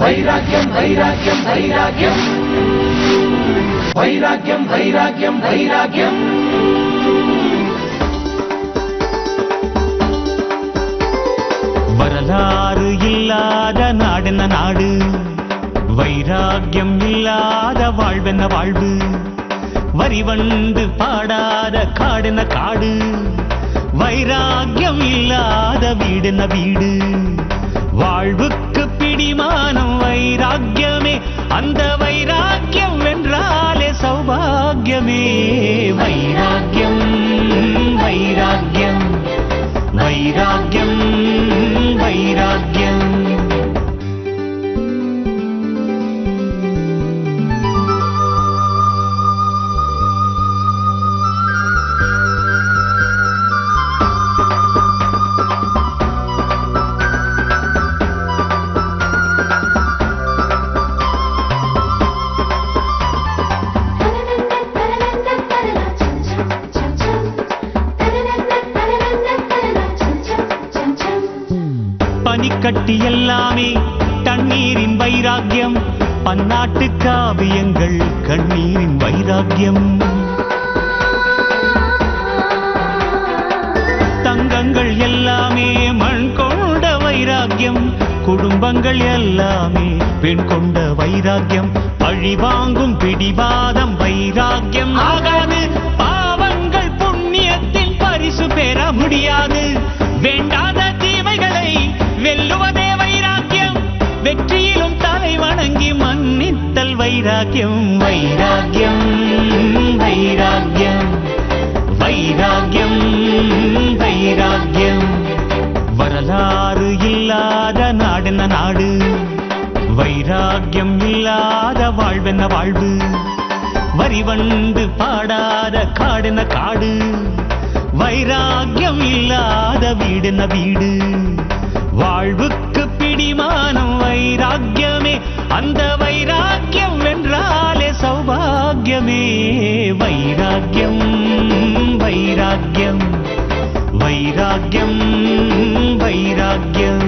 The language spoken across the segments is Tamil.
வைராக்கியம் வைராக்கியம் வைராக்கியம் வைராக்கியம் வைராக்கியம் வைராக்கியம். வரலாறு இல்லாத நாடென்ன நாடு, வைராக்கியம் இல்லாத வாழ்வென்ன வாழ்வு, வரிவண்டு பாடாத காடென்ன காடு, வைராக்கியம் இல்லாத வீடென்ன வீடு. வாழ்வுக்கு பிடிமானம் வைராக்கியமே, அந்த வைராக்கியம் வென்றாலே சௌபாகியமே. வைராக்கியம் வைராக்கியம் வைராக்கியம் வைராக்கியம். பனிக்கட்டி எல்லாமே தண்ணீரின் வைராக்கியம், பன்னாட்டு காவியங்கள் கண்ணீரின் வைராக்கியம். தங்கங்கள் எல்லாமே மண் கொண்ட வைராக்கியம், குடும்பங்கள் எல்லாமே பெண் கொண்ட வைராக்கியம். பழி வாங்கும் பிடிவாதம் வைராக்கியம் ஆகாது, பாவங்கள் புண்ணியத்தின் பரிசு பெற முடியாது. வேண்டாத தீமைகளை வெல்லுவதே வைராக்கியம், வெற்றியிலும் தலை வணங்கி மன்னித்தல் வைராக்கியம். வைராக்கியம் வைராக்கியம் வைராக்கியம் வைராக்கியம். வரலாறு இல்லாத நாடென்ன நாடு, வைராக்கியம் இல்லாத வாழ்வென்ன வாழ்வு, வரிவண்டு பாடாத காடென்ன காடு, வைராக்கியம் இல்லாத வீடென்ன வீடு. வாழ்வுக்கு பிடிமானம் வைராக்கியமே, அந்த வைராக்கியம் வென்றாலே சௌபாகியமே. வைராக்கியம் வைராக்கியம் வைராக்கியம் வைராக்கியம்.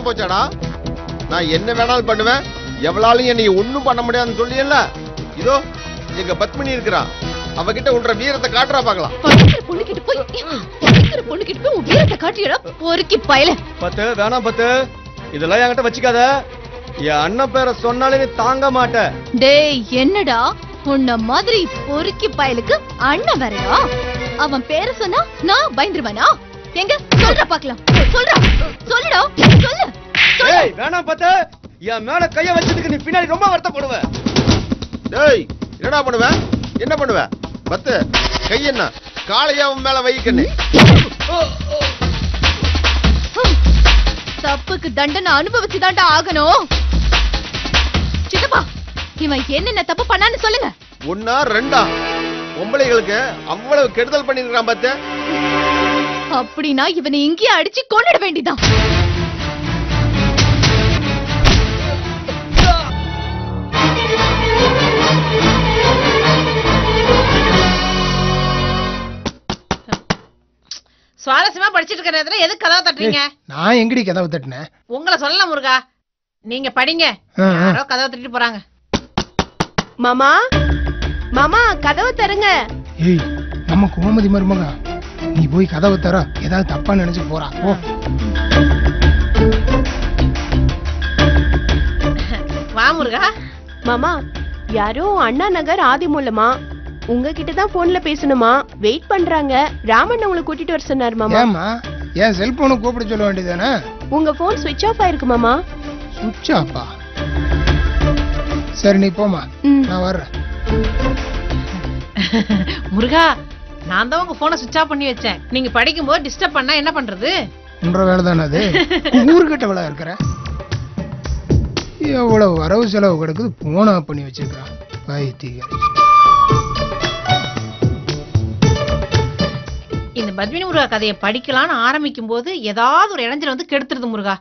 போச்சாடா, நான் என்ன வேணாலும் பண்ணுவேன், எவ்வளாலும் என்னை ஒண்ணும் பண்ண முடியாதுன்னு சொல்லியல்ல. இதோ எங்க பத்மினி இருக்கிறா, அவகிட்ட உன்ற வீரத்தை காட்டுறா பாக்கலாம். பத்து வேணாம் பத்து, இதெல்லாம் என்கிட்ட வச்சுக்காத. என் அண்ணன் பேரை சொன்னாலே நீ தாங்க மாட்ட. டேய் என்னடா உன்ன மாதிரி பொறுக்கி பயலுக்கு அண்ணன் வரடா, அவன் பேரை சொன்னா நான் பயந்துருவானா? எங்க சொல்ற பாக்கலாம், சொல்றா சொல்லுடா சொல்லு. டேய் வேணாம் பத்து, என் மேல கைய வச்சதுக்கு நீ பின்னாடி ரொம்ப வருத்தப்படுவ. டேய் என்னடா பண்ணுவ, என்ன பண்ணுவ? பத்து கை என்ன காளையா உன் மேல வைக்கண்ணே. தப்புக்கு தண்டனை அனுபவிச்சுதான்டா ஆகணும். சித்தப்பா இவன் என்னென்ன தப்பு பண்ணான்னு சொல்லுங்க. ஒன்னா ரெண்டா பொம்பளைகளுக்கு அவ்வளவு கெடுதல் பண்ணிருக்கான் பத்து. அப்படின்னா இவனை இங்கேயே அடிச்சு கொன்னிட வேண்டிதான். சுவாரஸ்யமா படிச்சிட்டு இருக்கிற நேரத்துல எதுக்கு கதவை தட்டுறீங்க? நான் எங்கடி கதவை தட்டினேன்? உங்களை சொல்லலாம் முருகா, நீங்க படிங்க. யாரோ கதவை தட்டிட்டு போறாங்க. மாமா மாமா கதவை தருங்க. ஏய் நம்ம கோமதி மருமகா, நீ போய் கதவை தர, ஏதாவது தப்பா நினைச்சு போறா. ஓ வா முருகா. மாமா யாரோ அண்ணா நகர் ஆதிமூலமா உங்ககிட்ட தான் போன்ல பேசணுமா? வெயிட் பண்றாங்க. ராமன் உங்களை கூட்டிட்டு வர சொன்னாரு மாமா. ஏமா என் செல்போனை கூப்பிட சொல்ல வேண்டியதானே? உங்க போன் ஸ்விட்ச் ஆஃப் ஆயிருக்கு மாமா. சுவிட்ச் ஆஃபா? சரி நீ போமா, நான் வர்றேன். முருகா, நான் தான் உங்க போனை சுவிட்ச் ஆஃப் பண்ணி வச்சேன். நீங்க படிக்கும் போது டிஸ்டர்ப் பண்ணா என்ன பண்றது? உன்ற வேலை தானே அது. ஊருக்கிட்ட விழா இருக்கிற எவ்வளவு வரவு செலவு கிடக்குது, போன் ஆஃப் பண்ணி வச்சிருக்கான் பைத்தியக்காரி. இந்த பத்மினி முருகா கதையை படிக்கலாம்னு ஆரம்பிக்கும் போது ஏதாவது ஒரு இளைஞர் வந்து கெடுத்துருது முருகா.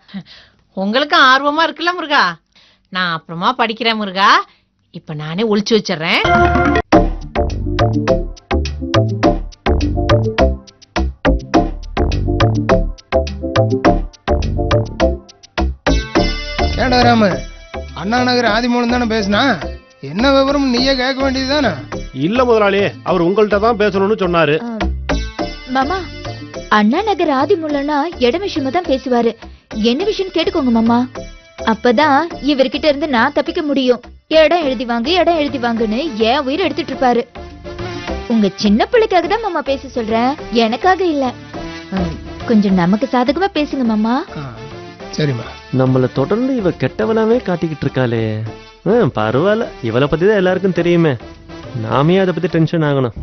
உங்களுக்கு ஆர்வமா இருக்குல்ல முருகா? நான் அப்புறமா படிக்கிறேன் முருகா. இப்ப நானே ஒளிச்சு வச்சிடுறேன். ஏண்டா ராம, அண்ணா நகர் ஆதிமூலம் தானே பேசினா? என்ன விவரம் நீயே கேட்க வேண்டியதுதானே? இல்ல முதலாளி, அவர் உங்கள்கிட்ட தான் பேசணும்னு சொன்னாரு. மாமா, அண்ணா நகர் ஆதிமுல்லனா இட விஷயமா தான் பேசுவாரு. என்ன விஷயம் கேட்டுக்கோங்க மாமா. அப்பதான் இவர்கிட்ட இருந்து நான் தப்பிக்க முடியும். இடம் எழுதி வாங்க, இடம் எழுதி வாங்கன்னு ஏன் உயிர் எடுத்துட்டு இருப்பாரு. உங்க சின்ன பிள்ளைக்காக தான் மாமா பேச சொல்றேன், எனக்காக இல்ல. கொஞ்சம் நமக்கு சாதகமா பேசுங்க மாமா. சரிம்மா. நம்மள தொடர்ந்து இவ கெட்டவனாவே காட்டிக்கிட்டு இருக்காளே. பரவாயில்ல, இவளை பத்தி தான் எல்லாருக்கும் தெரியுமே. நாமே அதை பத்தி டென்ஷன் ஆகணும்.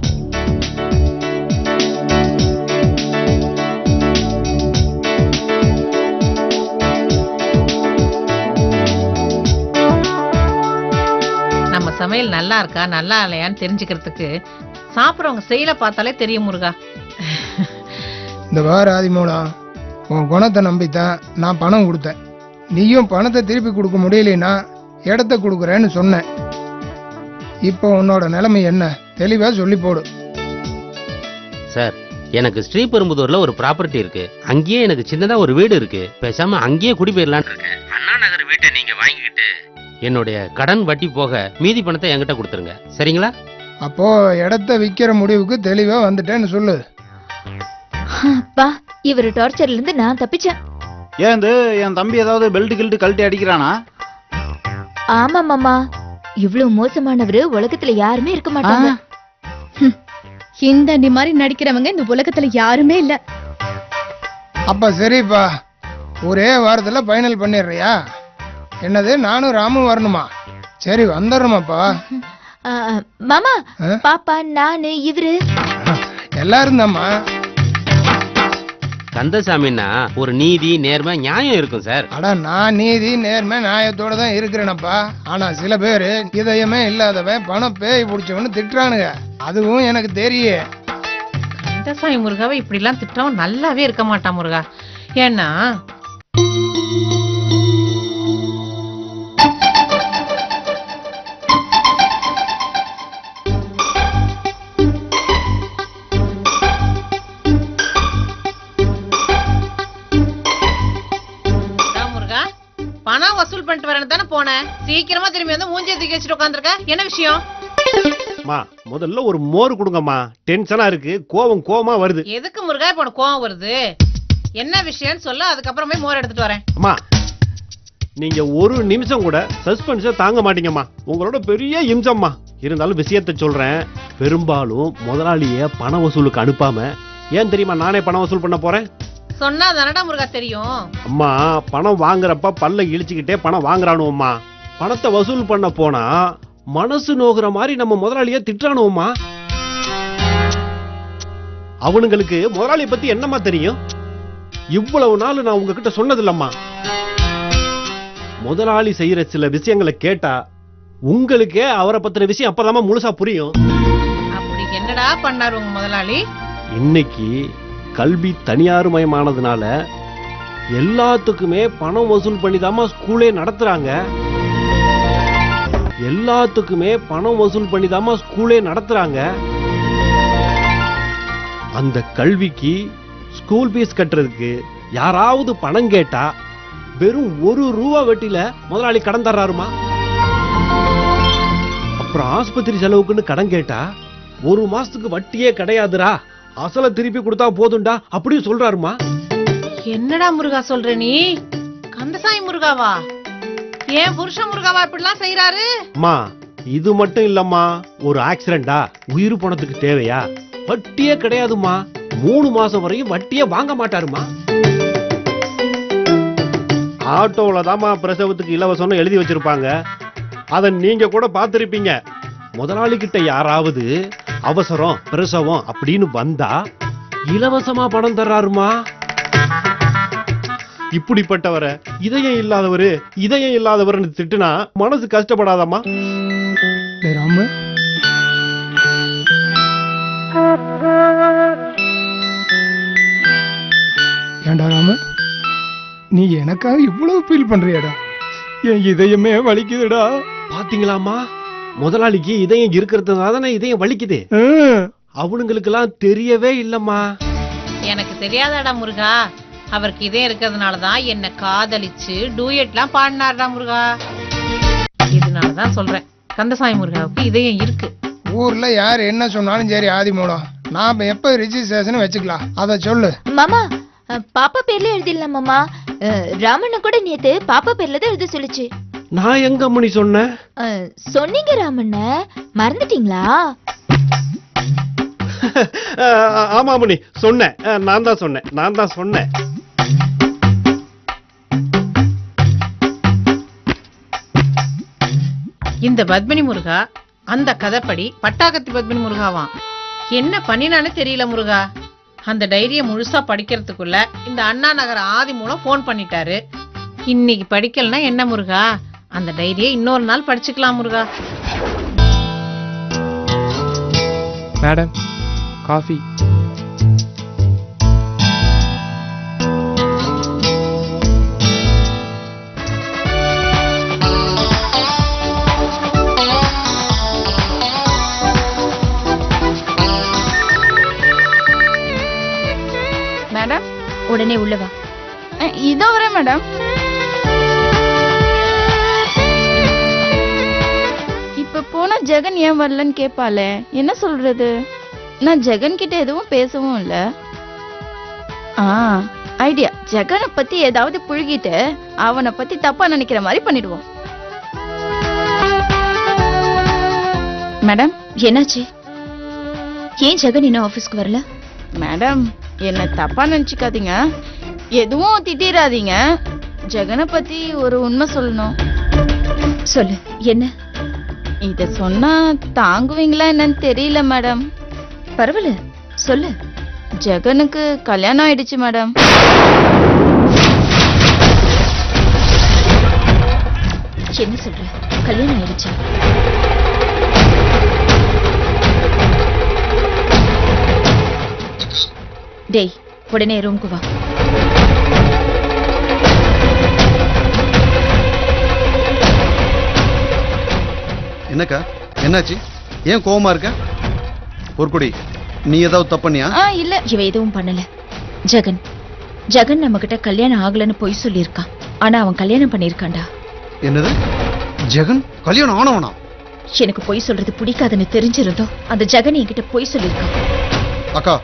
நம்ம சமையல் நல்லா இருக்கா நல்லா இல்லையான்னு தெரிஞ்சுக்கிறதுக்கு சாப்பிடுறவங்க செயலை பார்த்தாலே தெரியும் முருகா. இந்த வார ஆதிமூலம், உன் குணத்தை நம்பித்தான் நான் பணம் கொடுத்தேன். நீயும் பணத்தை திருப்பி கொடுக்க முடியலனா இடத்த கொடுக்குறேன்னு சொன்னேன். இப்போ உன்னோட நிலைமை என்ன தெளிவா சொல்லி போடு. சார், எனக்கு ஸ்ரீபெரும்புதூர்ல ஒரு ப்ராப்பர்ட்டி இருக்கு. அங்கேயே எனக்கு சின்னதா ஒரு வீடு இருக்கு. பேசாம அங்கேயே குடி போயிடலான்னு இருக்கேன். அண்ணா நகர் வீட்டை நீங்க வாங்கிக்கிட்டு என்னுடைய கடன் வட்டி போக மீதி பணத்தை என்கிட்ட கொடுத்துருங்க, சரிங்களா? அப்போ இடத்த விக்கிற முடிவுக்கு தெளிவா வந்துட்டேன்னு சொல்லு. அப்பா, இவரு டார்ச்சர்ல இருந்து நான் தப்பிச்சேன். ஏன் என் தம்பி ஏதாவது பெல்ட் கில்ட் கழட்டி அடிக்கிறானா? ஆமா மாமா, இவ்வளவு மோசமானவரு உலகத்துல யாருமே இருக்க மாட்டாங்க. இந்த மாதிரி நடிக்கிறவங்க இந்த உலகத்துல யாருமே இல்ல. அப்ப சரிப்பா, ஒரே வாரத்துல ஃபைனல் பண்ணிடுறியா? என்னது, நானும் ராமும் வரணுமா? சரி வந்துடுறோமாப்பா. மாமா, பாப்பா, நானு, இவரு எல்லாரும் தான்மா. கந்தசாமின்னா ஒரு நீதி நேர்மை நியாயம் இருக்கும் சார். அட, நான் நீதி நேர்மை நியாயத்தோட தான் இருக்கிறேனப்பா. ஆனா சில பேரு இதயமே இல்லாதவன் பணம் பேய் பிடிச்சவன்னு திட்டுறானுங்க. அதுவும் எனக்கு தெரியும். கந்தசாமி முருகாவை இப்படி எல்லாம் திட்டவும் நல்லாவே இருக்க மாட்டான் முருகா. ஏன்னா பணம் வசூல் பண்ணிட்டு வரேன்னு தானே போனேன். சீக்கிரமா திரும்பி வந்து மூஞ்சியை தூக்கி வச்சுட்டு உட்காந்துருக்க. என்ன விஷயம்? முதல்ல ஒரு மோர் கொடுங்கம்மா. டென்ஷனா இருக்கு, கோவமா வருது. எதுக்கு முருகா இப்ப கோவம் வருது? என்ன விஷயம்னு சொல்ல, அதுக்கப்புறமே மோர் எடுத்துட்டு வரேன். அம்மா, நீங்க ஒரு நிமிஷம் கூட சஸ்பென்ஸ தாங்க மாட்டீங்கம்மா. உங்களோட பெரிய இம்சம்மா. இருந்தாலும் விஷயத்தை சொல்றேன். பெரும்பாலும் முதலாளிய பண வசூலுக்கு அனுப்பாம, ஏன் தெரியுமா நானே பணம் வசூல் பண்ண போறேன். சொன்னா தானடா முருகா தெரியும். அம்மா, பணம் வாங்குறப்ப பல்ல இழிச்சுக்கிட்டே பணம் வாங்குறானுவம்மா. பணத்தை வசூல் பண்ண போனா மனசு நோகுற மாதிரி நம்ம முதலாளிய திட்டுறானுவம்மா. அவனுங்களுக்கு முதலாளிய பத்தி என்னமா தெரியும்? இவ்வளவு நாள் நான் உங்ககிட்ட சொன்னதில்லம்மா. முதலாளி செய்யற சில விஷயங்களை கேட்டா உங்களுக்கே அவரை பத்தின விஷயம் அப்பதாமா முழுசா புரியும். அப்படி என்னடா பண்ணாரு உங்க முதலாளி? இன்னைக்கு கல்வி தனியார்மயமானதுனால எல்லாத்துக்குமே பணம் வசூல் பண்ணிதாமா ஸ்கூலே நடத்துறாங்க. எல்லாத்துக்குமே பணம் வசூல் பண்ணிதாமா ஸ்கூலே நடத்துறாங்க. அந்த கல்விக்கு ஸ்கூல் ஃபீஸ் கட்டுறதுக்கு யாராவது பணம் கேட்டா வெறும் ₹1 வட்டியில முதலாளி கடன் தர்றாருமா. அப்புறம் ஆஸ்பத்திரி செலவுக்குன்னு கடன் கேட்டா 1 மாசத்துக்கு வட்டியே கிடையாதுரா, அசல திருப்பி கொடுத்தா போதும்டா அப்படியும் சொல்றாருமா. என்னடா முருகா சொல்ற நீ? கந்தசாமி முருகாவா? ஏன் புருஷ முருகாவா இப்படிலாம் செய்யறாரு? அம்மா, இது மட்டும் இல்லம்மா, ஒரு ஆக்சிடென்டா உயிர் பணத்துக்கு தேவையா? வட்டியே கிடையாதுமா. 3 மாசம் வரையும் வட்டியே வாங்க மாட்டாருமா. ஆட்டோல தாமா பிரசவத்துக்கு இலவசம்னு எழுதி வச்சிருப்பாங்க. அத நீங்க கூட பார்த்திருப்பீங்க. முதலாளி கிட்ட யாராவது அவசரம் பிரசவம் அப்படின்னு வந்தா இலவசமா பணம் தர்றாருமா. இப்படிப்பட்டவரை இதயம் இல்லாதவர்னு திட்டுனா மனசு கஷ்டப்படாதம்மா. ராமு, ஏண்டா ராமு, நீ எனக்காக இவ்வளவு ஃபீல் பண்றியாடா? என் இதயமே வலிக்குதுடா. பாத்தீங்களாமா, முதலாளிக்கு இதயம் இருக்கிறதுனால தானே இதயம் வலிக்குது. அவனுங்களுக்கெல்லாம் தெரியவே இல்லம்மா. எனக்கு தெரியாதாடா முருகா, அவருக்கு இதயம் இருக்கிறதுனாலதான் என்ன காதலிச்சு டூயட்லாம் பாடினார்டா முருகா. இதனாலதான் சொல்றேன், கந்தசாமி முருகாவுக்கு இதயம் இருக்கு. ஊர்ல யார் என்ன சொன்னாலும் சரி ஆதி மூலம், நாம எப்ப ரிஜிஸ்ட்ரேஷன் வச்சுக்கலாம், அத சொல்லு. மாமா, பாப்பா பேர்ல எழுதிடலாம் மாமா. ராமண்ண கூட நேத்து பாப்பா பேர்ல தான் எழுத சொல்லுச்சு. நான் எங்க மணி சொன்னேன்? சொன்னீங்க ராமண்ண, மறந்துட்டீங்களா? ஆமா மணி, சொன்னேன். நான் தான் சொன்னேன். இந்த பத்மினி முருகா அந்த கதைப்படி பட்டாக்கத்தி பத்மினி முருகாவாம். என்ன பண்ணினானே தெரியல முருகா. அந்த டைரியை முழுசா படிக்கிறதுக்குள்ள இந்த அண்ணா நகர் ஆதி மூலம் போன் பண்ணிட்டாரு. இன்னைக்கு படிக்கலனா என்ன முருகா, அந்த டைரியை இன்னொரு நாள் படிச்சுக்கலாம் முருகா. Madam, coffee. மேடம், உடனே உள்ள வா. இதோ வரேன் மேடம். இப்ப போனா ஜெகன் ஏன் வரலன்னு கேட்பாளே, என்ன சொல்றது? நான் ஜெகன் கிட்ட எதுவும் பேசவும் இல்ல. ஐடியா, ஜெகனை பத்தி ஏதாவது புழுகிட்டு அவனை பத்தி தப்பா நினைக்கிற மாதிரி பண்ணிடுவோம். மேடம், என்னாச்சு? ஏன் ஜெகன் இன்னும் ஆபீஸ்க்கு வரல? மேடம், என்ன தப்பா நினைச்சுக்காதீங்க, எதுவும் திட்டிராதீங்க. ஜெகனை பத்தி ஒரு உண்மை சொல்லணும். சொல்லு, என்ன? இத சொன்னா தாங்குவீங்களா என்னன்னு தெரியல மேடம். பரவாயில்ல, சொல்லு. ஜெகனுக்கு கல்யாணம் ஆயிடுச்சு மேடம். என்ன சொல்ற? கல்யாணம் ஆயிடுச்சா? டேய், உடனே ரூம்க்கு வா. என்னக்கா, என்னாச்சு? ஏன் கோவமா இருக்க? பொற்குடி, நீ ஏதாவது தப்பண்ணியா? இல்ல, இவ எதுவும் பண்ணல. ஜெகன் நம்ம கிட்ட கல்யாணம் ஆகலன்னு பொய் சொல்லியிருக்கான். ஆனா அவன் கல்யாணம் பண்ணிருக்கான்டா. என்னது? ஜெகன் கல்யாணம் ஆனவனா? எனக்கு பொய் சொல்றது பிடிக்காதுன்னு தெரிஞ்சிருந்தோம் அந்த ஜெகன் என்கிட்ட பொய் சொல்லியிருக்கான். அக்கா,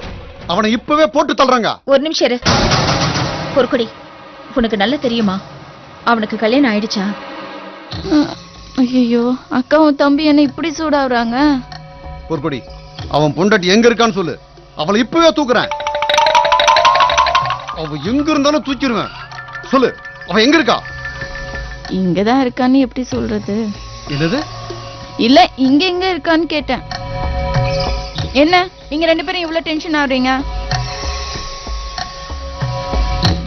அவனை இப்பவே போட்டு தள்ளுறாங்க. ஒரு நிமிஷம் இரு. பொற்குடி, உனக்கு நல்லா தெரியுமா அவனுக்கு கல்யாணம் ஆயிடுச்சா? ஐயோ, அக்காவும் தம்பி என்ன இப்படி சூடாவுறாங்க? பொற்குடி, அவன் பொண்டாட்டி எங்க இருக்கான்னு சொல்லு, அவளை இப்பவே தூக்குறேன். அவ எங்க இருந்தாலும் தூக்கிடுவேன். சொல்லு, அவ எங்க இருக்கா? இங்கதான் இருக்கான்னு எப்படி சொல்றது? என்னது? இல்ல, இங்க எங்க இருக்கான்னு கேட்டேன். என்ன நீங்க 2 பேரும் இவ்வளவு டென்ஷன் ஆகுறீங்க?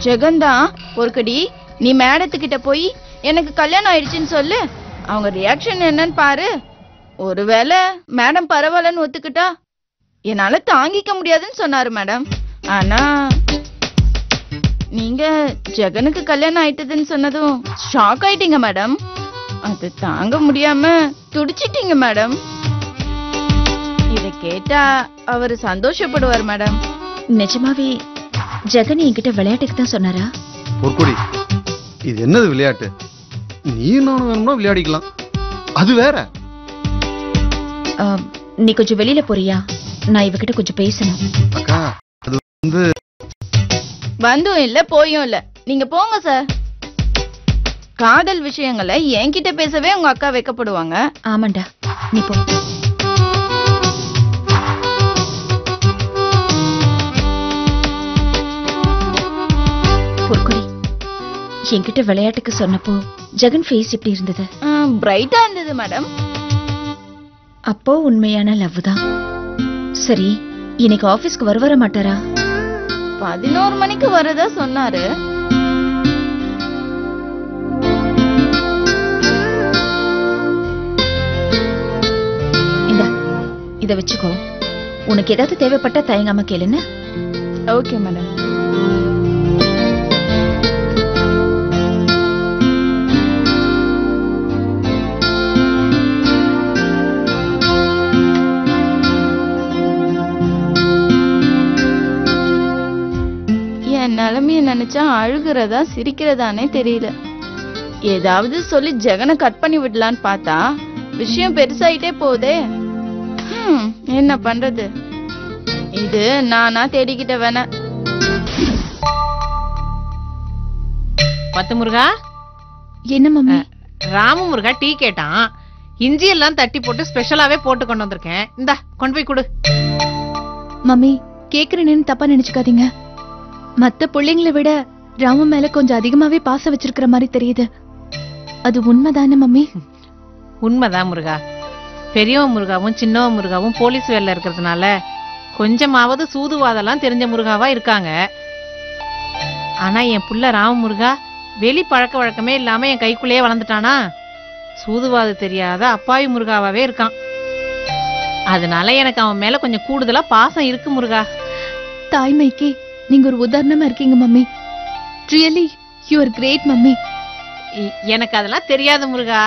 ஜெகன் தான். பொற்கடி, நீ மேடத்துக்கிட்ட போய் எனக்கு கல்யாணம் ஆயிடுச்சுன்னு சொல்லு. அவங்க ரியாக்ஷன் என்னன்னு பாரு. ஒருவேளை மேடம் பரவாயில்லன்னு ஒத்துக்கிட்டா என்னால தாங்கிக்க முடியாதுன்னு சொன்னாரு மேடம். ஆனா நீங்க ஜெகனுக்கு கல்யாணம் ஆயிட்டதுன்னு சொன்னதும் ஷாக் ஆயிட்டீங்க மேடம். அது தாங்க முடியாம துடிச்சிட்டீங்க மேடம். இத கேட்டா அவரு சந்தோஷப்படுவார் மேடம். நிஜமாவே ஜெகன் என்கிட்ட விளையாட்டுக்கு தான் சொன்னாரா? பொற்குடி, இது என்னது விளையாட்டு? நீ நானும் வேணும்னா விளையாடிக்கலாம், அது வேற. நீ கொஞ்சம் வெளியில போறியா? நான் இவகிட்ட கொஞ்சம் பேசணும். அக்கா, அது வந்து வந்தும் இல்ல போயும் இல்ல, நீங்க போங்க சார். காதல் விஷயங்களை என்கிட்ட பேசவே உங்க அக்கா வைக்கப்படுவாங்க. ஆமாண்டா, நீ போ. பொற்கொடி, என்கிட்ட விளையாட்டுக்கு சொன்னப்போ ஜெகன் ஃபேஸ் எப்படி இருந்தது? பிரைட்டா இருந்தது மேடம். அப்போ உண்மையான லவ் தான். சரி, இன்னைக்கு ஆபீஸ்க்கு வர மாட்டாரா? 11 மணிக்கு வரதா சொன்னாரு. இத வச்சுக்கோ. உனக்கு ஏதாவது தேவைப்பட்டா தயங்காம கேளுன்னு. Okay madam. என் நிலைமைய நினைச்சா அழுகிறதா சிரிக்கிறதானே தெரியல. ஏதாவது சொல்லி ஜெகனை கட் பண்ணி விடலான்னு பார்த்தா விஷயம் பெருசாயிட்டே போதே. என்ன பண்றது? இது நானா தேடிக்கிட்ட வேணா. பத்து முருகா. என்ன மம்மி? ராமு முருகா டீ கேட்டான். இஞ்சி எல்லாம் தட்டி போட்டு ஸ்பெஷலாவே போட்டு கொண்டு வந்திருக்கேன். இந்தா கொண்டு போய் கொடு. மம்மி, கேக்குறேன்னு தப்பா நினைச்சுக்காதீங்க. மத்த பிள்ளைங்களை விட ராமு மேல கொஞ்சம் அதிகமாவே பாசம் வச்சிருக்கிற மாதிரி தெரியுது. அது உண்மைதானே மம்மி? உண்மைதான் முருகா. பெரியவன் முருகாவும் சின்னவன் முருகாவும் போலீஸ் வேலையில இருக்கிறதுனால கொஞ்சமாவது சூதுவாதெல்லாம் தெரிஞ்ச முருகாவா இருக்காங்க. ஆனா என் புள்ள ராம முருகா வெளி பழக்க வழக்கமே இல்லாம என் கைக்குள்ளேயே வளர்ந்துட்டானா. சூதுவாது தெரியாத அப்பாவி முருகாவே இருக்கான். அதனால எனக்கு அவன் மேல கொஞ்சம் கூடுதலா பாசம் இருக்கு முருகா. தாய்மைக்கு நீங்க ஒரு உதாரணமா இருக்கீங்க mummy. Really you are great mummy. எனக்கு அதெல்லாம் தெரியாது முருகா.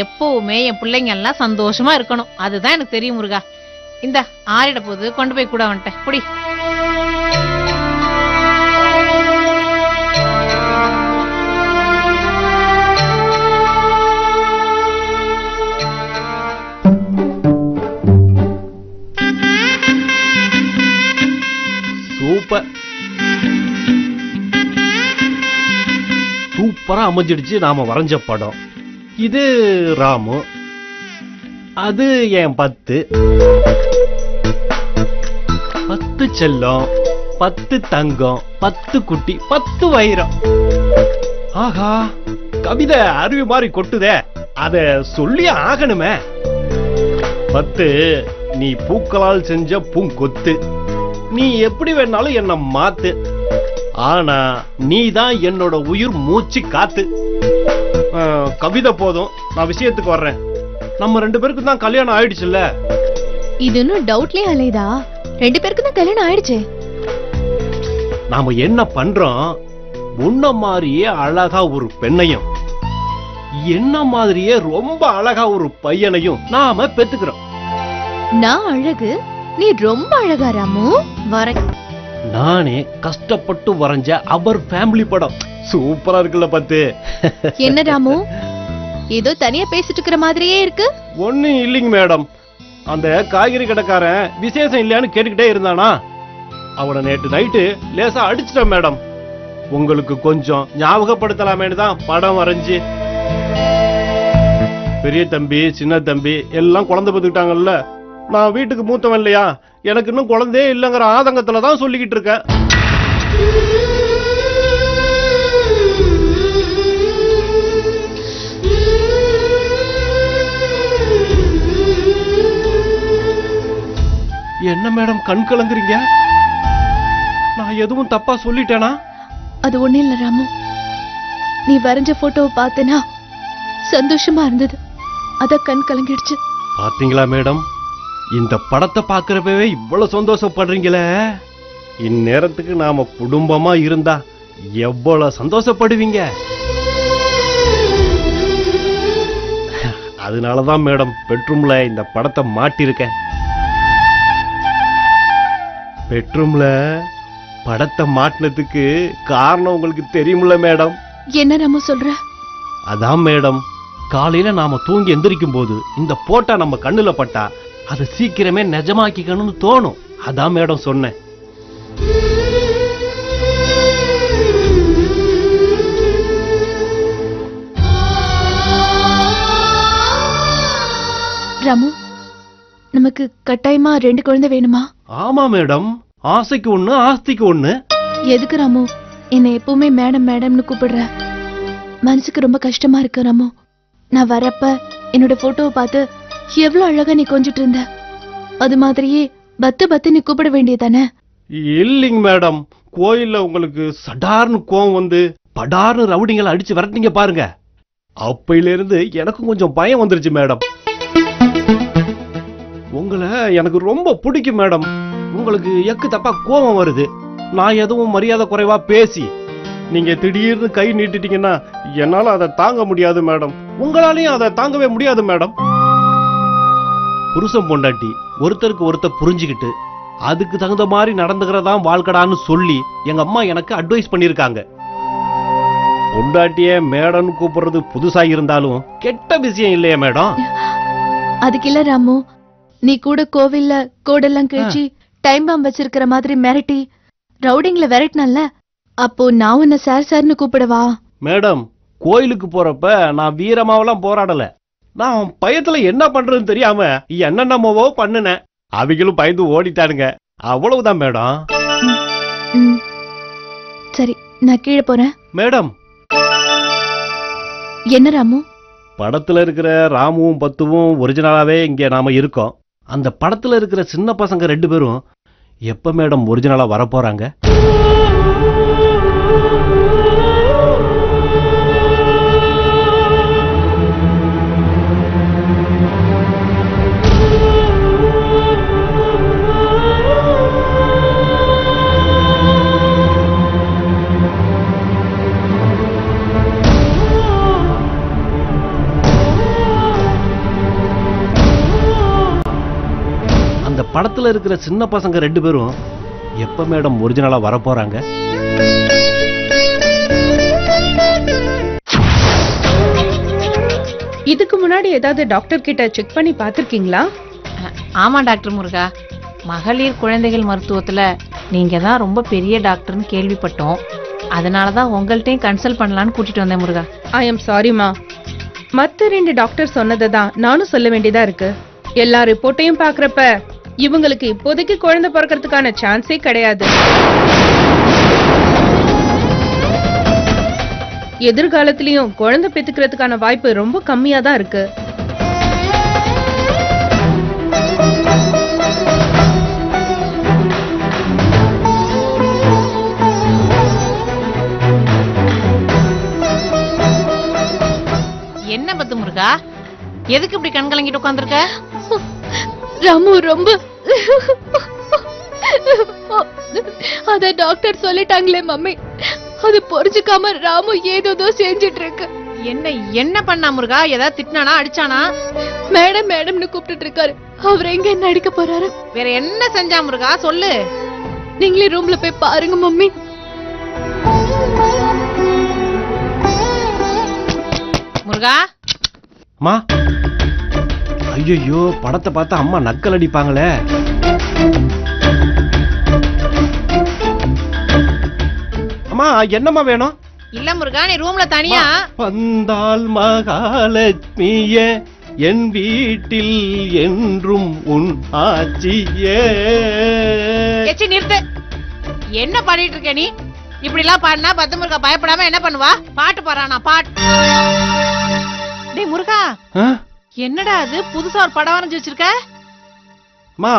எப்பவுமே என் பிள்ளைங்க எல்லாம் சந்தோஷமா இருக்கணும், அதுதான் எனக்கு தெரியும் முருகா. இந்த ஆறிட போது கொண்டு போய் கூட வந்துட்டேன். புடி. சூப்பர், சூப்பரா அமைஞ்சிடுச்சு நாம வரைஞ்ச படம். இது ராமு, அது என் 10 செல்லம், 10 தங்கம், 10 குட்டி, 10 வைரம். ஆகா, கவிதை அருவி மாதிரி கொட்டுதே, அத சொல்லி ஆகணுமே. 10 நீ பூக்களால் செஞ்ச பூங்கொத்து. நீ எப்படி வேணாலும் என்ன மாத்து, ஆனா நீதான் என்னோட உயிர் மூச்சு காத்து. கவிதை போதும், நான் விஷயத்துக்கு வர்றேன். நம்ம 2 பேருக்கு தான் கல்யாணம் ஆயிடுச்சுல்ல? இது இன்னும் டவுட்லயே அலையுதா? 2 பேருக்கு தான் கல்யாணம் ஆயிடுச்சு. நாம என்ன பண்றோம், உன்ன மாதிரியே அழகா ஒரு பெண்ணையும் என்ன மாதிரியே ரொம்ப அழகா ஒரு பையனையும் நாம பெத்துக்கிறோம். நான் அழகு, நீ ரொம்ப அழகா ராமு. வர நானே கஷ்டப்பட்டு வரைஞ்ச அவர் ஃபேமிலி படம் சூப்பரா இருக்குல்ல 10? என்ன ராமு, ஏதோ தனியா பேசிட்டு இருக்கிற மாதிரியே இருக்கு. ஒண்ணு இல்லைங்க மேடம், அந்த காய்கறி கடைக்காரன் விசேஷம் இல்லையான்னு கேட்டுக்கிட்டே இருந்தானா, அவனை நேற்று நைட்டு லேசா அடிச்சிட்டேன் மேடம். உங்களுக்கு கொஞ்சம் ஞாபகப்படுத்தலாமேன்னு தான் படம் வரைஞ்சு. பெரிய தம்பி சின்ன தம்பி எல்லாம் குழந்தை பெற்றுக்கிட்டாங்கல்ல, நான் வீட்டுக்கு மூத்தவன் இல்லையா, எனக்கு இன்னும் குழந்தையே இல்லைங்கிற ஆதங்கத்துல தான் சொல்லிக்கிட்டு இருக்கேன். என்ன மேடம் கண் கலங்குறீங்க? நான் எதுவும் தப்பா சொல்லிட்டேனா? அது ஒண்ணு இல்ல ராமு, நீ வரைஞ்ச போட்டோவை பார்த்தனா சந்தோஷமா இருந்தது, அத கண் கலங்கிடுச்சு. பாத்தீங்களா மேடம், இந்த படத்தை பாக்குறப்பவே இவ்வளவு சந்தோஷப்படுறீங்களே, இந்நேரத்துக்கு நாம குடும்பமா இருந்தா எவ்வளவு சந்தோஷப்படுவீங்க. அதனாலதான் மேடம் பெட்ரூம்ல இந்த படத்தை மாட்டிருக்கேன். பெட்ரூம்ல படத்தை மாட்டினதுக்கு காரணம் உங்களுக்கு தெரியுமில்ல மேடம்? என்ன ராமு சொல்ற? அதான் மேடம், காலையில நாம தூங்கி எந்திரிக்கும் போது இந்த போட்டா நம்ம கண்ணுல பட்டா அதை சீக்கிரமே நிஜமாக்கிக்கணும்னு தோணும். அதான் மேடம் சொன்னேன். உங்களுக்கு கட்டாயமா 2 குழந்தை வேணுமா? ஆமா மேடம், ஆசைக்கு ஒண்ணு ஆஸ்திக்கு ஒண்ணு. எதுக்கு ராமு என்னை எப்பவுமே மேடம் மேடம்னு கூப்பிடுற? மனசுக்கு ரொம்ப கஷ்டமா இருக்கு ராமு. நான் வரப்ப என்னோட போட்டோவை பார்த்து எவ்வளவு அழகா நீ கொஞ்சிட்டு இருந்த. அது மாதிரியே பத்து பத்து நீ கூப்பிட வேண்டியதானே? இல்லைங்க மேடம், கோயில்ல உங்களுக்கு சடார்னு கோவம் வந்து படார்னு ரவுடிங்களை அடிச்சு விரட்டிங்க பாருங்க, அப்பையில இருந்து எனக்கும் கொஞ்சம் பயம் வந்துருச்சு மேடம். உங்களை எனக்கு ரொம்ப பிடிக்கும் மேடம். உங்களுக்கு எக்கு தப்பா கோபம் வருது, நான் எதுவும் மரியாதை குறைவா பேசி நீங்க திடீர்னு கை நீட்டிட்டீங்கன்னா என்னால அதை தாங்க முடியாது மேடம். உங்களாலையும் அதை தாங்கவே முடியாது மேடம். புருஷன் பொண்டாட்டி ஒருத்தருக்கு ஒருத்தர் புரிஞ்சுக்கிட்டு அதுக்கு தகுந்த மாதிரி நடந்துக்கிறதா வாழ்க்கடான்னு சொல்லி எங்க அம்மா எனக்கு அட்வைஸ் பண்ணிருக்காங்க. பொண்டாட்டிய மேடம்னு கூப்பிடுறது புதுசா இருந்தாலும் கெட்ட விஷயம் இல்லையா மேடம்? அதுக்கு இல்ல ராமு, நீ கூட கோவில்ல கோடெல்லாம் கிழிச்சு டைம் பாம் வச்சிருக்கிற மாதிரி மிரட்டி ரவுடிங்ல விரட்டினல்ல, அப்போ நான் உன்னை சார்னு கூப்பிடவா? மேடம், கோயிலுக்கு போறப்ப நான் வீரமாவெல்லாம் போராடல. நான் பயத்துல என்ன பண்றதுன்னு தெரியாம என்னென்னமோ பண்ணுனேன். அவைகளும் பயந்து ஓடிட்டானுங்க, அவ்வளவுதான் மேடம். சரி, நான் கீழே போறேன். மேடம், என்ன ராமு? படத்துல இருக்கிற ராமுவும் பத்துவும் ஒரிஜினலாவே இங்க நாம இருக்கோம். அந்த படத்துல இருக்கிற சின்ன பசங்க 2 பேரும் எப்ப மேடம் ஒரிஜினலா வரப்போறாங்க? படத்துல இருக்கிற சின்ன பசங்க 2 பேரும் எப்ப மேடம் ஒரிஜினலா வரப்போறாங்க? இதுக்கு முன்னாடி ஏதாவது டாக்டர் கிட்ட செக் பண்ணி பாத்திருக்கீங்களா? ஆமா டாக்டர் முருகா, மகளிர் குழந்தைகள் மருத்துவத்துல நீங்க தான் ரொம்ப பெரிய டாக்டர்னு கேள்விப்பட்டோம். அதனாலதான் உங்கள்கிட்டையும் கன்சல்ட் பண்ணலான்னு கூட்டிட்டு வந்தேன் முருகா. ஐ எம் சாரிமா, மத்த 2 டாக்டர் சொன்னதை தான் நானும் சொல்ல வேண்டியதா இருக்கு. எல்லா ரிப்போர்ட்டையும் பாக்குறப்ப இவங்களுக்கு இப்போதைக்கு குழந்தை பிறக்கிறதுக்கான சான்ஸே கிடையாது. எதிர்காலத்திலயும் குழந்தை பெத்துக்கிறதுக்கான வாய்ப்பு ரொம்ப கம்மியா தான் இருக்கு. என்ன பத்து முருகா, எதுக்கு இப்படி கண்கலங்கிட்டு உட்கார்ந்திருக்க? ராமு ரொம்ப அத டாக்டர் சொல்லிட்டாங்களே மம்மி, அது புரிஞ்சுக்காம ராமு ஏதோ செஞ்சிட்டு இருக்கு. என்ன பண்ணா முருகா? ஏதாவது திட்டினானா, அடிச்சானா? மேடம் மேடம்னு கூப்பிட்டு இருக்காரு. அவர் எங்க என்ன அடிக்க போறாரு? வேற என்ன செஞ்சா முருகா சொல்லு. நீங்களே ரூம்ல போய் பாருங்க மம்மி. முருகா. அம்மா, ஐயோ, படத்தை பார்த்தா அம்மா நக்கல் அடிப்பாங்களே. அம்மா, என்னம்மா வேணும்? இல்ல முருகா, நீ ரூம்ல தனியா. வந்தால் மகாலட்சுமியே, என் வீட்டில் என்றும் உன் ஆட்சியே. நிறுத்து. என்ன பாடிட்டு இருக்க நீ? இப்படி எல்லாம் பாடினா பத்து முருகா பயப்படாம என்ன பண்ணுவா? பாட்டு பாடுறானா? பாட்டு. டேய் முருகா, என்னடா அது புதுசா ஒரு படம் வரைஞ்சு வச்சிருக்க? மா,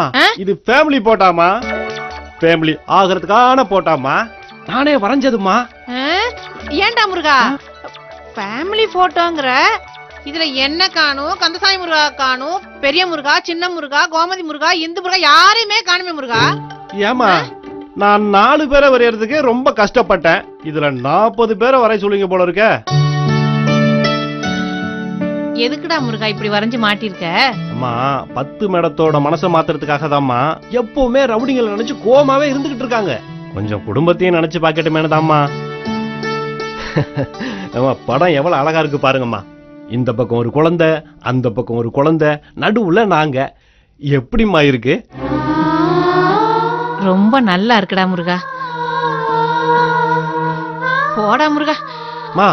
இது ஃபேமிலி போட்டாமா, ஃபேமிலி ஆகிறதுக்கான போட்டாமா, நானே வரைஞ்சதுமா. ஏன்டா முருகா ஃபேமிலி போட்டோங்கற? இதுல என்ன காணும்? கந்தசாமி முருகா காணும், பெரிய முருகா, சின்ன முருகா, கோமதி முருகா, இந்து முருகா, யாரையுமே காணுமே முருகா. ஏமா, நான் 4 பேரை வரையறதுக்கு ரொம்ப கஷ்டப்பட்டேன், இதுல 40 பேரை வரைய சொல்லுங்க போல இருக்க. எதுக்குடா முருகா இப்படி வரைஞ்சு மாட்டிருக்க? அம்மா, 10 மேடத்தோட மனசை மாத்துறதுக்காக தான்மா எப்பவுமே ரவுடிங்களை நினைச்சு கோமாவே இருந்துகிட்டு இருக்காங்க. கொஞ்சம் குடும்பத்தையும் நினைச்சு பாக்கட்டுமேனதாம்மா. படம் எவ்வளவு அழகா இருக்கு பாருங்கம்மா. இந்த பக்கம் ஒரு குழந்தை, அந்த பக்கம் ஒரு குழந்தை, நடுவுல நாங்க. எப்படிம்மா இருக்கு? ரொம்ப நல்லா இருக்குடா முருகா. போடா முருகா. மா,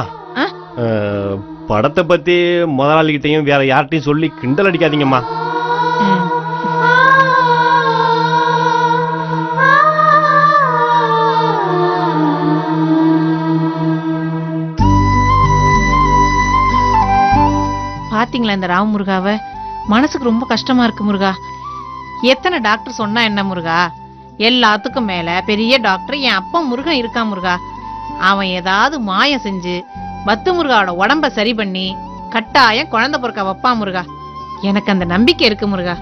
படத்தை பத்தி முதலாளிகிட்டையும் வேற யார்கிட்டையும் சொல்லி கிண்டல் அடிக்காதீங்கம்மா. பாத்தீங்களா இந்த ராம முருகாவை? மனசுக்கு ரொம்ப கஷ்டமா இருக்கு முருகா. எத்தனை டாக்டர் சொன்னா என்ன முருகா? எல்லாத்துக்கும் மேல பெரிய டாக்டர் என் அப்பா முருகன் இருக்கான் முருகா. அவன் ஏதாவது மாயம் செஞ்சு பத்து முருகாவோட உடம்ப சரி பண்ணி கட்டாயம் குழந்தை பிறக்க வைப்பான் முருகா. எனக்கு அந்த நம்பிக்கை இருக்கு முருகா.